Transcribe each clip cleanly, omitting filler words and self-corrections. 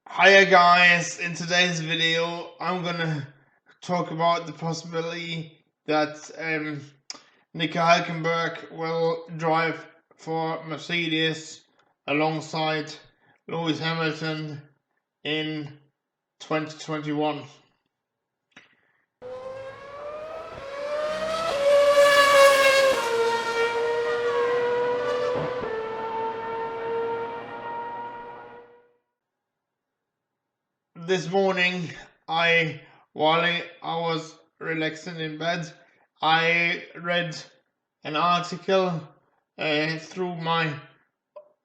Hiya guys, in today's video I'm gonna talk about the possibility that Nico Hulkenberg will drive for Mercedes alongside Lewis Hamilton in 2021. This morning, while I was relaxing in bed, I read an article through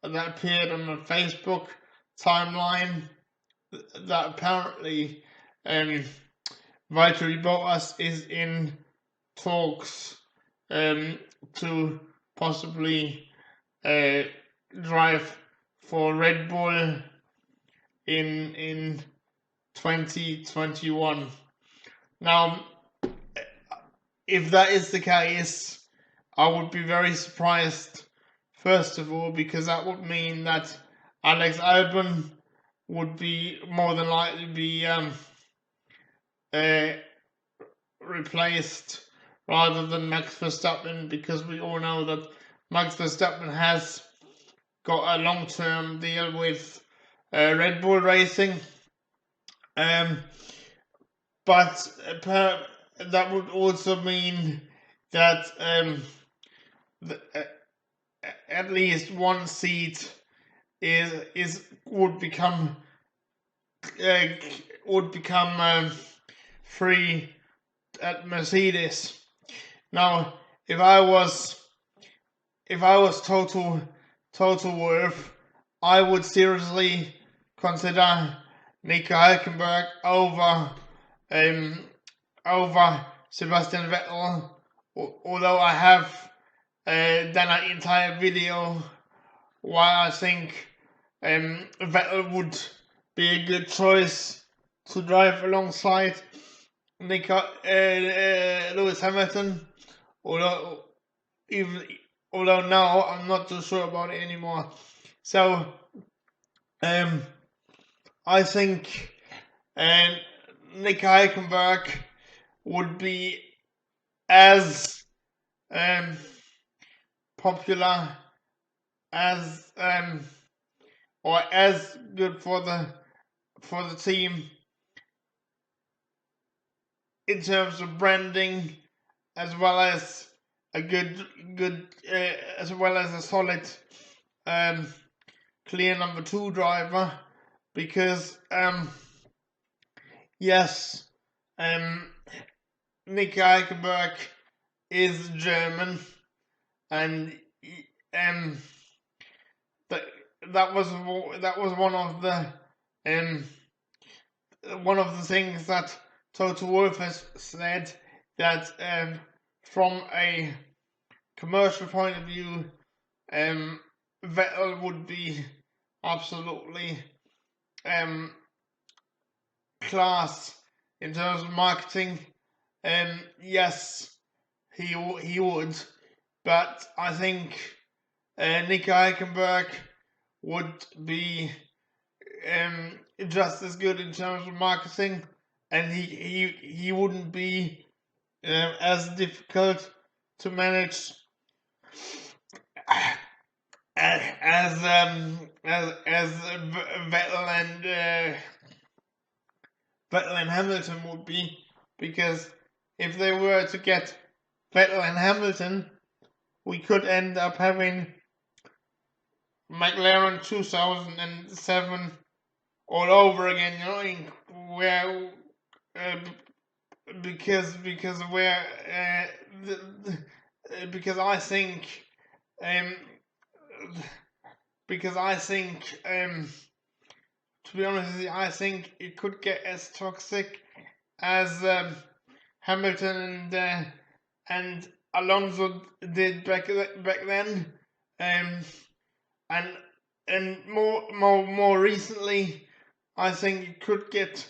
that appeared on the Facebook timeline that apparently Valtteri Bottas is in talks to possibly drive for Red Bull in 2021. Now, if that is the case, I would be very surprised, first of all, because that would mean that Alex Albon would be more than likely be replaced rather than Max Verstappen, because we all know that Max Verstappen has got a long-term deal with Red Bull Racing. But that would also mean that at least one seat would become free at Mercedes. Now, if I was total worth, I would seriously consider Nico Huelkenberg over Sebastian Vettel, although I have done an entire video why I think Vettel would be a good choice to drive alongside Lewis Hamilton, although now I'm not too sure about it anymore. So I think Nico Huelkenberg would be as popular as or as good for the team in terms of branding, as well as a as well as a solid clear number 2 driver, because yes, Nico Huelkenberg is German, and that was one of the things that Toto Wolff has said, that from a commercial point of view, Vettel would be absolutely class in terms of marketing. Yes, he would, but I think Nico Huelkenberg would be just as good in terms of marketing, and he wouldn't be as difficult to manage as Vettel and Hamilton would be, because if they were to get Vettel and Hamilton, we could end up having McLaren 2007 all over again, you know, where because I think to be honest with you, I think it could get as toxic as Hamilton and Alonso did back then, and more recently, I think it could get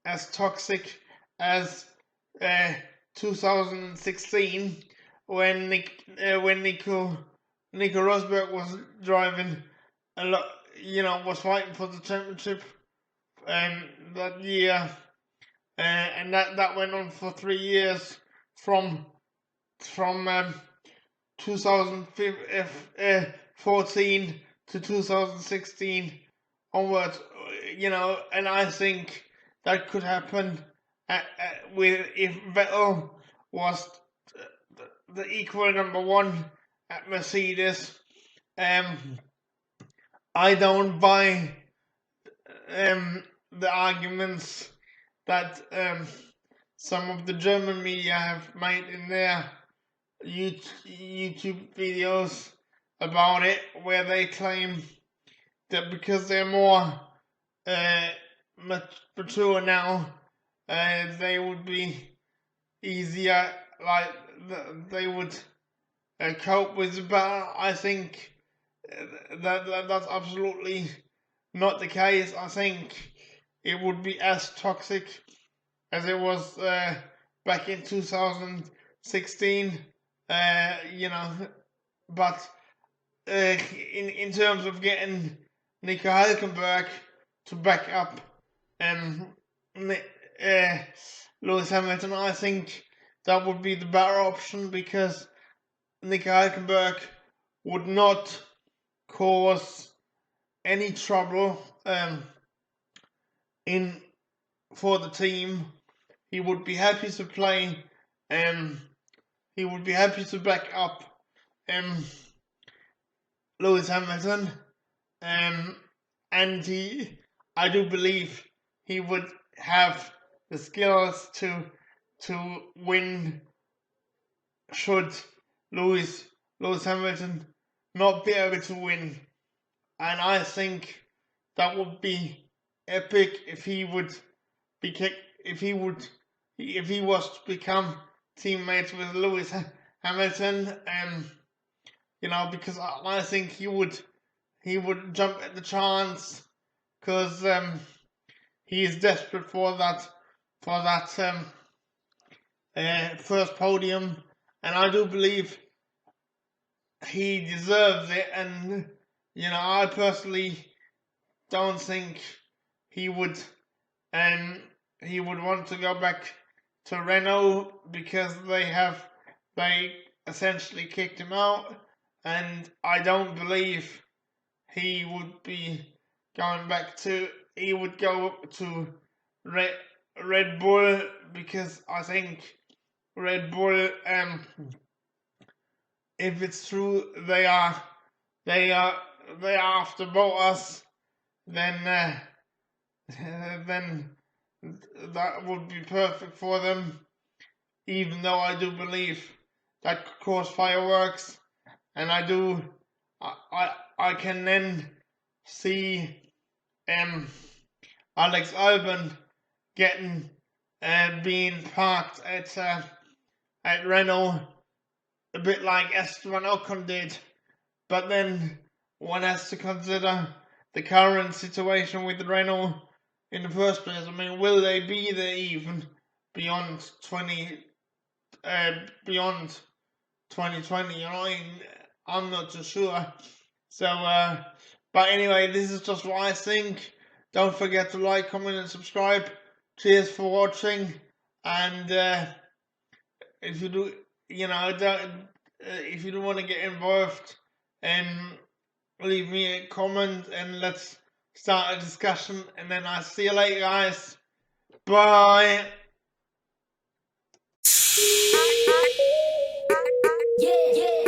as toxic as 2016 when Nico Rosberg was driving a lot, was fighting for the championship that year, and that went on for 3 years from 2014 to 2016 onwards, and I think that could happen if Vettel was the equal number one at Mercedes. I don't buy the arguments that some of the German media have made in their YouTube videos about it, where they claim that because they're more mature now, they would be easier, like they would cope with the battle. I think that's absolutely not the case. I think it would be as toxic as it was back in 2016, but in terms of getting Nico Hulkenberg to back up Lewis Hamilton, I think that would be the better option, because Nico Hulkenberg would not cause any trouble for the team. He would be happy to play. He would be happy to back up Lewis Hamilton. And I do believe he would have the skills to win should Lewis Hamilton not be able to win. And I think that would be epic if he was to become teammates with Lewis Hamilton, because I think he would jump at the chance, because he is desperate for that first podium, and I do believe he deserves it. And I personally don't think he would want to go back to Renault, because they essentially kicked him out, and I don't believe he would be going back to. He would go to Red Bull, because I think Red Bull, if it's true they are after Bottas, then that would be perfect for them. Even though I do believe that could cause fireworks, and I can then see Alex Albon being parked at Renault, a bit like Esteban Ocon did. But then one has to consider the current situation with Renault in the first place. I mean, will they be there even beyond 2020? I'm not too sure. So, but anyway, this is just what I think. Don't forget to like, comment, and subscribe. Cheers for watching. And if you do, if you don't want to get involved, leave me a comment and let's start a discussion. And then I'll see you later, guys. Bye. Yeah.